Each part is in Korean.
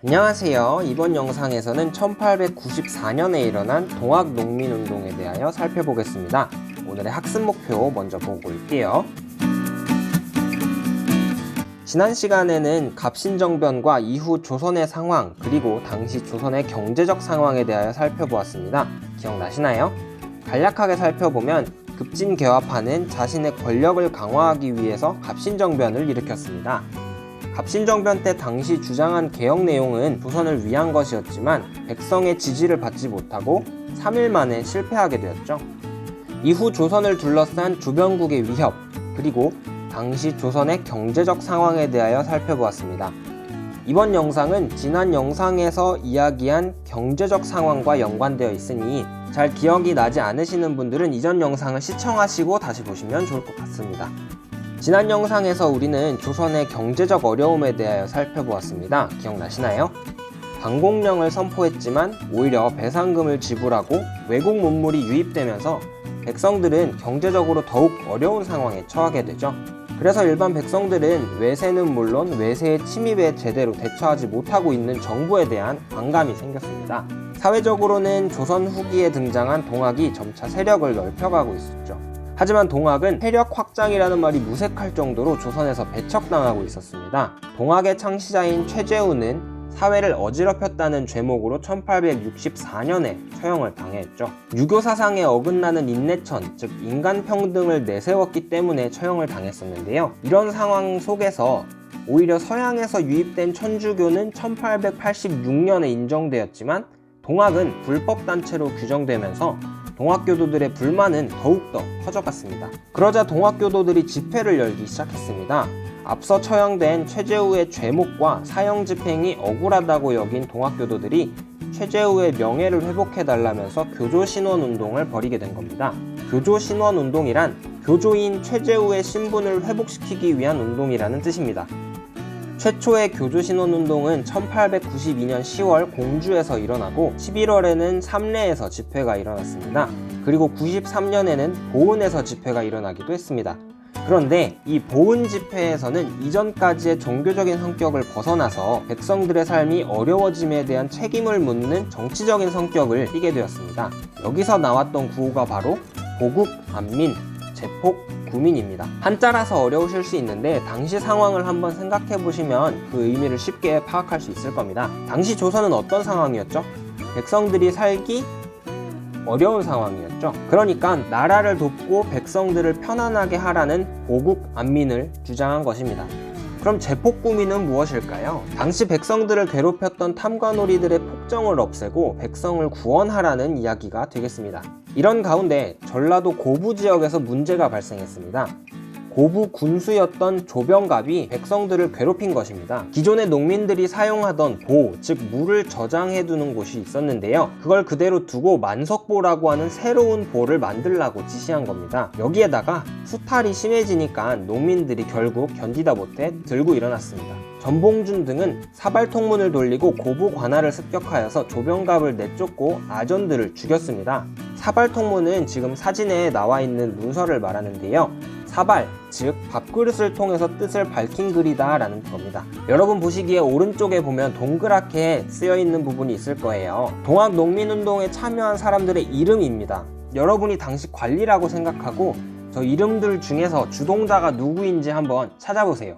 안녕하세요. 이번 영상에서는 1894년에 일어난 동학농민운동에 대하여 살펴보겠습니다. 오늘의 학습 목표 먼저 보고 올게요. 지난 시간에는 갑신정변과 이후 조선의 상황, 그리고 당시 조선의 경제적 상황에 대하여 살펴보았습니다. 기억나시나요? 간략하게 살펴보면 급진개화파는 자신의 권력을 강화하기 위해서 갑신정변을 일으켰습니다. 갑신정변 때 당시 주장한 개혁 내용은 조선을 위한 것이었지만 백성의 지지를 받지 못하고 3일 만에 실패하게 되었죠. 이후 조선을 둘러싼 주변국의 위협, 그리고 당시 조선의 경제적 상황에 대하여 살펴보았습니다. 이번 영상은 지난 영상에서 이야기한 경제적 상황과 연관되어 있으니 잘 기억이 나지 않으시는 분들은 이전 영상을 시청하시고 다시 보시면 좋을 것 같습니다. 지난 영상에서 우리는 조선의 경제적 어려움에 대하여 살펴보았습니다. 기억나시나요? 방공령을 선포했지만 오히려 배상금을 지불하고 외국 문물이 유입되면서 백성들은 경제적으로 더욱 어려운 상황에 처하게 되죠. 그래서 일반 백성들은 외세는 물론 외세의 침입에 제대로 대처하지 못하고 있는 정부에 대한 반감이 생겼습니다. 사회적으로는 조선 후기에 등장한 동학이 점차 세력을 넓혀가고 있었죠. 하지만 동학은 세력 확장이라는 말이 무색할 정도로 조선에서 배척당하고 있었습니다. 동학의 창시자인 최재우는 사회를 어지럽혔다는 죄목으로 1864년에 처형을 당했죠. 유교 사상에 어긋나는 인내천, 즉 인간평등을 내세웠기 때문에 처형을 당했었는데요. 이런 상황 속에서 오히려 서양에서 유입된 천주교는 1886년에 인정되었지만 동학은 불법단체로 규정되면서 동학교도들의 불만은 더욱더 커져갔습니다. 그러자 동학교도들이 집회를 열기 시작했습니다. 앞서 처형된 최재우의 죄목과 사형 집행이 억울하다고 여긴 동학교도들이 최재우의 명예를 회복해달라면서 교조신원운동을 벌이게 된 겁니다. 교조신원운동이란 교조인 최재우의 신분을 회복시키기 위한 운동이라는 뜻입니다. 최초의 교조신원운동은 1892년 10월 공주에서 일어나고 11월에는 삼례에서 집회가 일어났습니다. 그리고 93년에는 보은에서 집회가 일어나기도 했습니다. 그런데 이 보은 집회에서는 이전까지의 종교적인 성격을 벗어나서 백성들의 삶이 어려워짐에 대한 책임을 묻는 정치적인 성격을 띠게 되었습니다. 여기서 나왔던 구호가 바로 보국, 안민, 제폭, 구민입니다. 한자라서 어려우실 수 있는데 당시 상황을 한번 생각해 보시면 그 의미를 쉽게 파악할 수 있을 겁니다. 당시 조선은 어떤 상황이었죠? 백성들이 살기 어려운 상황이었죠. 그러니까 나라를 돕고 백성들을 편안하게 하라는 보국, 안민을 주장한 것입니다. 그럼 제폭구민은 무엇일까요? 당시 백성들을 괴롭혔던 탐관오리들의 폭정을 없애고 백성을 구원하라는 이야기가 되겠습니다. 이런 가운데 전라도 고부 지역에서 문제가 발생했습니다. 고부 군수였던 조병갑이 백성들을 괴롭힌 것입니다. 기존의 농민들이 사용하던 보, 즉 물을 저장해두는 곳이 있었는데요. 그걸 그대로 두고 만석보라고 하는 새로운 보를 만들라고 지시한 겁니다. 여기에다가 수탈이 심해지니까 농민들이 결국 견디다 못해 들고 일어났습니다. 전봉준 등은 사발통문을 돌리고 고부 관할을 습격하여서 조병갑을 내쫓고 아전들을 죽였습니다. 사발통문은 지금 사진에 나와 있는 문서를 말하는데요. 사발, 즉 밥그릇을 통해서 뜻을 밝힌 글이다 라는 겁니다. 여러분 보시기에 오른쪽에 보면 동그랗게 쓰여있는 부분이 있을 거예요. 동학농민운동에 참여한 사람들의 이름입니다. 여러분이 당시 관리라고 생각하고 저 이름들 중에서 주동자가 누구인지 한번 찾아보세요.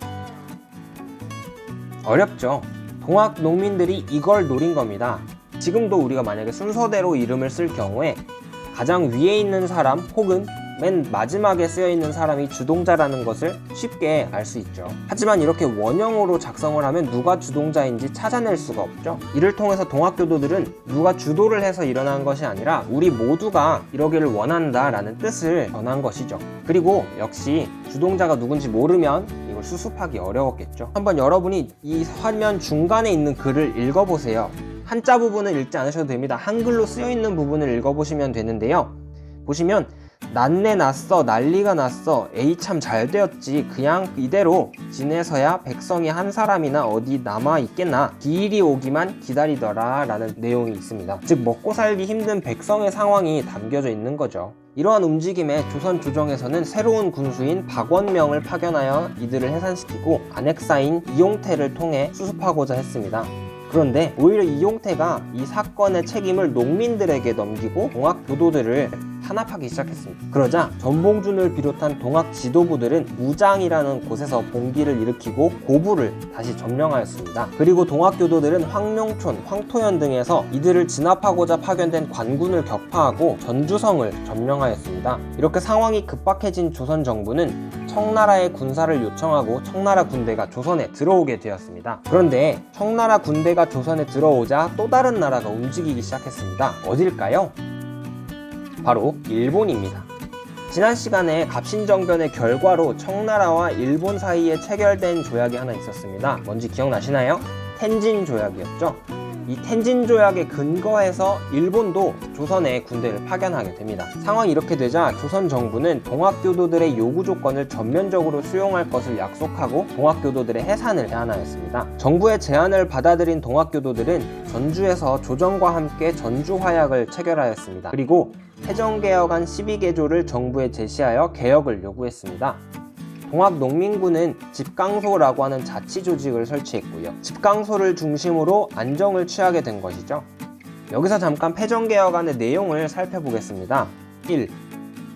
어렵죠? 동학농민들이 이걸 노린 겁니다. 지금도 우리가 만약에 순서대로 이름을 쓸 경우에 가장 위에 있는 사람 혹은 맨 마지막에 쓰여있는 사람이 주동자라는 것을 쉽게 알 수 있죠. 하지만 이렇게 원형으로 작성을 하면 누가 주동자인지 찾아낼 수가 없죠. 이를 통해서 동학교도들은 누가 주도를 해서 일어난 것이 아니라 우리 모두가 이러기를 원한다 라는 뜻을 전한 것이죠. 그리고 역시 주동자가 누군지 모르면 이걸 수습하기 어려웠겠죠. 한번 여러분이 이 화면 중간에 있는 글을 읽어보세요. 한자 부분을 읽지 않으셔도 됩니다. 한글로 쓰여있는 부분을 읽어보시면 되는데요. 보시면 난내 났어, 난리가 났어, 에이 참 잘되었지, 그냥 이대로 지내서야 백성이 한 사람이나 어디 남아있겠나, 기일이 오기만 기다리더라 라는 내용이 있습니다. 즉 먹고 살기 힘든 백성의 상황이 담겨져 있는 거죠. 이러한 움직임에 조선 조정에서는 새로운 군수인 박원명을 파견하여 이들을 해산시키고 안핵사인 이용태를 통해 수습하고자 했습니다. 그런데 오히려 이용태가 이 사건의 책임을 농민들에게 넘기고 동학교도들을 탄압하기 시작했습니다. 그러자 전봉준을 비롯한 동학 지도부들은 무장이라는 곳에서 봉기를 일으키고 고부를 다시 점령하였습니다. 그리고 동학교도들은 황룡촌, 황토현 등에서 이들을 진압하고자 파견된 관군을 격파하고 전주성을 점령하였습니다. 이렇게 상황이 급박해진 조선 정부는 청나라의 군사를 요청하고 청나라 군대가 조선에 들어오게 되었습니다. 그런데 청나라 군대가 조선에 들어오자 또 다른 나라가 움직이기 시작했습니다. 어딜까요? 바로 일본입니다. 지난 시간에 갑신정변의 결과로 청나라와 일본 사이에 체결된 조약이 하나 있었습니다. 뭔지 기억나시나요? 텐진 조약이었죠. 이 텐진 조약에 근거해서 일본도 조선에 군대를 파견하게 됩니다. 상황이 이렇게 되자 조선 정부는 동학교도들의 요구 조건을 전면적으로 수용할 것을 약속하고 동학교도들의 해산을 제안하였습니다. 정부의 제안을 받아들인 동학교도들은 전주에서 조정과 함께 전주화약을 체결하였습니다. 그리고 해정개혁안 12개조를 정부에 제시하여 개혁을 요구했습니다. 동학농민군은 집강소라고 하는 자치조직을 설치했고요. 집강소를 중심으로 안정을 취하게 된 것이죠. 여기서 잠깐 패정개혁안의 내용을 살펴보겠습니다. 1.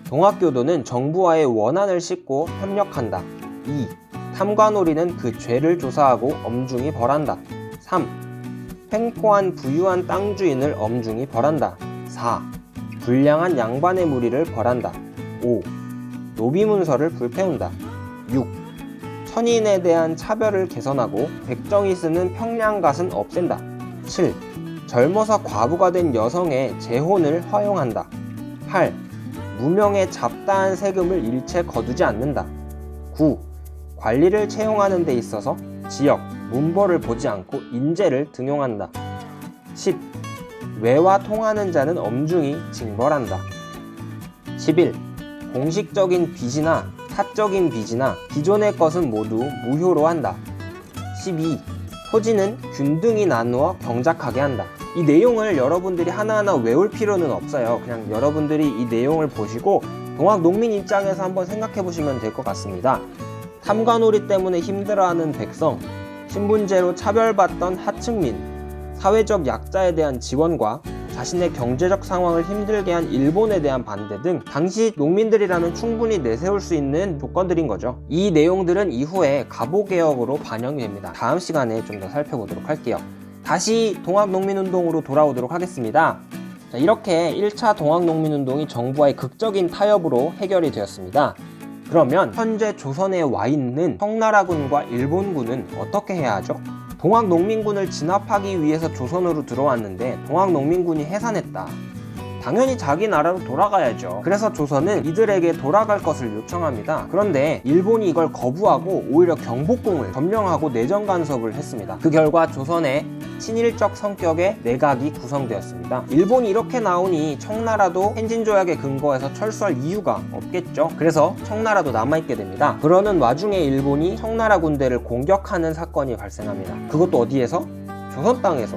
동학교도는 정부와의 원한을 싣고 협력한다. 2. 탐관오리는 그 죄를 조사하고 엄중히 벌한다. 3. 횡포한 부유한 땅 주인을 엄중히 벌한다. 4. 불량한 양반의 무리를 벌한다. 5. 노비문서를 불태운다. 6. 천인에 대한 차별을 개선하고 백정이 쓰는 평량갓은 없앤다. 7. 젊어서 과부가 된 여성의 재혼을 허용한다. 8. 무명의 잡다한 세금을 일체 거두지 않는다. 9. 관리를 채용하는 데 있어서 지역, 문벌을 보지 않고 인재를 등용한다. 10. 외와 통하는 자는 엄중히 징벌한다. 11. 공식적인 빚이나 사적인 빚이나 기존의 것은 모두 무효로 한다. 12. 토지는 균등히 나누어 경작하게 한다. 이 내용을 여러분들이 하나하나 외울 필요는 없어요. 그냥 여러분들이 이 내용을 보시고 동학농민 입장에서 한번 생각해 보시면 될 것 같습니다. 탐관오리 때문에 힘들어하는 백성, 신분제로 차별받던 하층민, 사회적 약자에 대한 지원과 자신의 경제적 상황을 힘들게 한 일본에 대한 반대 등 당시 농민들이라면 충분히 내세울 수 있는 조건들인 거죠. 이 내용들은 이후에 갑오개혁으로 반영이 됩니다. 다음 시간에 좀 더 살펴보도록 할게요. 다시 동학농민운동으로 돌아오도록 하겠습니다. 자, 이렇게 1차 동학농민운동이 정부와의 극적인 타협으로 해결이 되었습니다. 그러면 현재 조선에 와 있는 청나라군과 일본군은 어떻게 해야 하죠? 동학농민군을 진압하기 위해서 조선으로 들어왔는데 동학농민군이 해산했다. 당연히 자기 나라로 돌아가야죠. 그래서 조선은 이들에게 돌아갈 것을 요청합니다. 그런데 일본이 이걸 거부하고 오히려 경복궁을 점령하고 내정 간섭을 했습니다. 그 결과 조선의 친일적 성격의 내각이 구성되었습니다. 일본이 이렇게 나오니 청나라도 텐진조약에 근거해서 철수할 이유가 없겠죠. 그래서 청나라도 남아있게 됩니다. 그러는 와중에 일본이 청나라 군대를 공격하는 사건이 발생합니다. 그것도 어디에서? 조선 땅에서.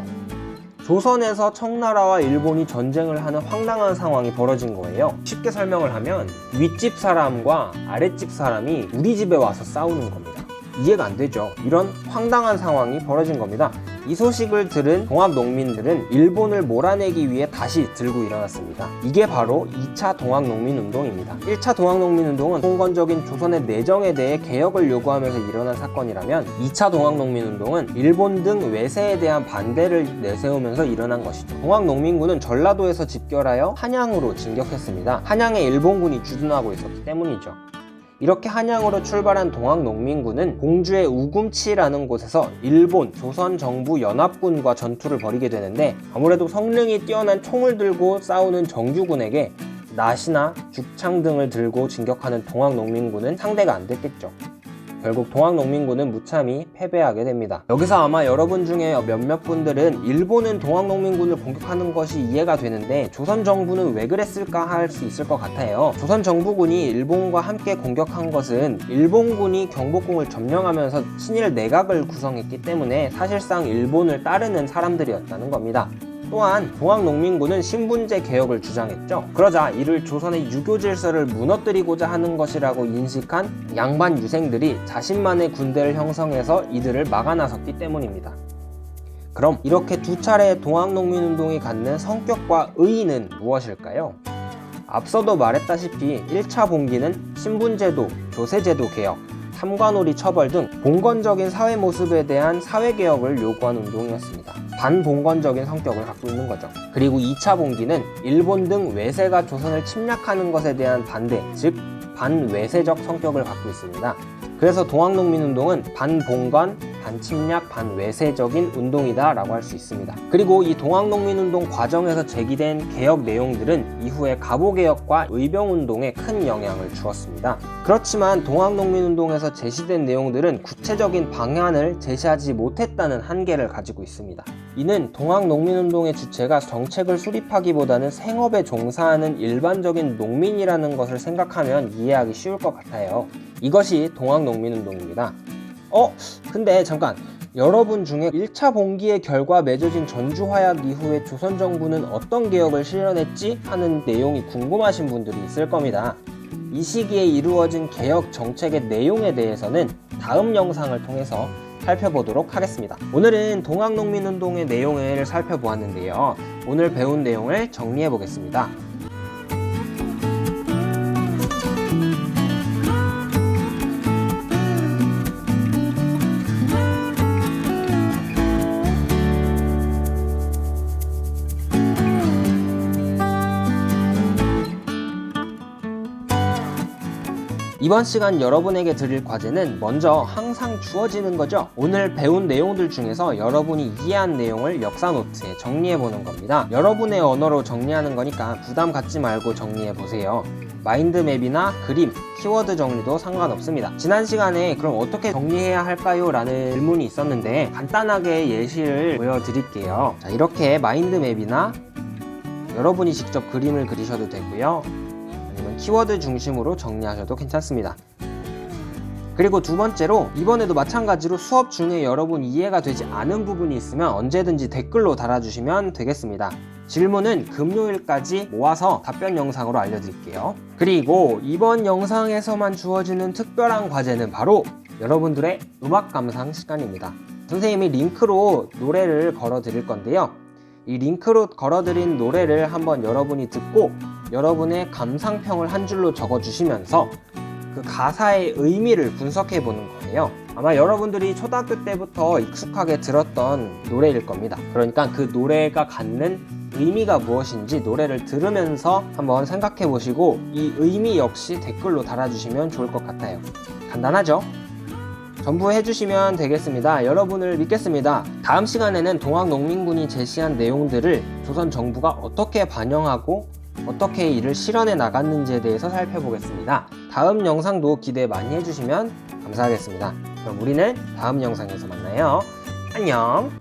조선에서 청나라와 일본이 전쟁을 하는 황당한 상황이 벌어진 거예요. 쉽게 설명을 하면 윗집 사람과 아랫집 사람이 우리 집에 와서 싸우는 겁니다. 이해가 안 되죠. 이런 황당한 상황이 벌어진 겁니다. 이 소식을 들은 동학농민들은 일본을 몰아내기 위해 다시 들고 일어났습니다. 이게 바로 2차 동학농민운동입니다. 1차 동학농민운동은 봉건적인 조선의 내정에 대해 개혁을 요구하면서 일어난 사건이라면 2차 동학농민운동은 일본 등 외세에 대한 반대를 내세우면서 일어난 것이죠. 동학농민군은 전라도에서 집결하여 한양으로 진격했습니다. 한양에 일본군이 주둔하고 있었기 때문이죠. 이렇게 한양으로 출발한 동학농민군은 공주의 우금치라는 곳에서 일본, 조선 정부 연합군과 전투를 벌이게 되는데 아무래도 성능이 뛰어난 총을 들고 싸우는 정규군에게 낫이나 죽창 등을 들고 진격하는 동학농민군은 상대가 안 됐겠죠. 결국 동학농민군은 무참히 패배하게 됩니다. 여기서 아마 여러분 중에 몇몇 분들은 일본은 동학농민군을 공격하는 것이 이해가 되는데 조선 정부는 왜 그랬을까 할 수 있을 것 같아요. 조선 정부군이 일본과 함께 공격한 것은 일본군이 경복궁을 점령하면서 친일 내각을 구성했기 때문에 사실상 일본을 따르는 사람들이었다는 겁니다. 또한 동학농민군은 신분제 개혁을 주장했죠. 그러자 이를 조선의 유교 질서를 무너뜨리고자 하는 것이라고 인식한 양반 유생들이 자신만의 군대를 형성해서 이들을 막아 나섰기 때문입니다. 그럼 이렇게 두 차례의 동학농민운동이 갖는 성격과 의의는 무엇일까요? 앞서도 말했다시피 1차 봉기는 신분제도, 조세제도 개혁, 삼관오리 처벌 등 봉건적인 사회 모습에 대한 사회개혁을 요구한 운동이었습니다. 반봉건적인 성격을 갖고 있는 거죠. 그리고 2차 봉기는 일본 등 외세가 조선을 침략하는 것에 대한 반대, 즉 반외세적 성격을 갖고 있습니다. 그래서 동학농민운동은 반봉건, 반침략, 반외세적인 운동이다 라고 할 수 있습니다. 그리고 이 동학농민운동 과정에서 제기된 개혁 내용들은 이후에 갑오개혁과 의병운동에 큰 영향을 주었습니다. 그렇지만 동학농민운동에서 제시된 내용들은 구체적인 방안을 제시하지 못했다는 한계를 가지고 있습니다. 이는 동학농민운동의 주체가 정책을 수립하기보다는 생업에 종사하는 일반적인 농민이라는 것을 생각하면 이해하기 쉬울 것 같아요. 이것이 동학농민운동입니다. 근데 잠깐, 여러분 중에 1차 봉기의 결과 맺어진 전주화약 이후에 조선 정부는 어떤 개혁을 실현했지? 하는 내용이 궁금하신 분들이 있을 겁니다. 이 시기에 이루어진 개혁 정책의 내용에 대해서는 다음 영상을 통해서 살펴보도록 하겠습니다. 오늘은 동학농민운동의 내용을 살펴보았는데요. 오늘 배운 내용을 정리해 보겠습니다. 이번 시간 여러분에게 드릴 과제는 먼저 항상 주어지는 거죠. 오늘 배운 내용들 중에서 여러분이 이해한 내용을 역사 노트에 정리해 보는 겁니다. 여러분의 언어로 정리하는 거니까 부담 갖지 말고 정리해 보세요. 마인드맵이나 그림, 키워드 정리도 상관없습니다. 지난 시간에 그럼 어떻게 정리해야 할까요? 라는 질문이 있었는데 간단하게 예시를 보여드릴게요. 자, 이렇게 마인드맵이나 여러분이 직접 그림을 그리셔도 되고요. 키워드 중심으로 정리하셔도 괜찮습니다. 그리고 두 번째로 이번에도 마찬가지로 수업 중에 여러분 이해가 되지 않은 부분이 있으면 언제든지 댓글로 달아주시면 되겠습니다. 질문은 금요일까지 모아서 답변 영상으로 알려드릴게요. 그리고 이번 영상에서만 주어지는 특별한 과제는 바로 여러분들의 음악 감상 시간입니다. 선생님이 링크로 노래를 걸어 드릴 건데요. 이 링크로 걸어드린 노래를 한번 여러분이 듣고 여러분의 감상평을 한 줄로 적어주시면서 그 가사의 의미를 분석해 보는 거예요. 아마 여러분들이 초등학교 때부터 익숙하게 들었던 노래일 겁니다. 그러니까 그 노래가 갖는 의미가 무엇인지 노래를 들으면서 한번 생각해 보시고 이 의미 역시 댓글로 달아주시면 좋을 것 같아요. 간단하죠? 전부 해주시면 되겠습니다. 여러분을 믿겠습니다. 다음 시간에는 동학농민군이 제시한 내용들을 조선 정부가 어떻게 반영하고 어떻게 이를 실현해 나갔는지에 대해서 살펴보겠습니다. 다음 영상도 기대 많이 해주시면 감사하겠습니다. 그럼 우리는 다음 영상에서 만나요. 안녕.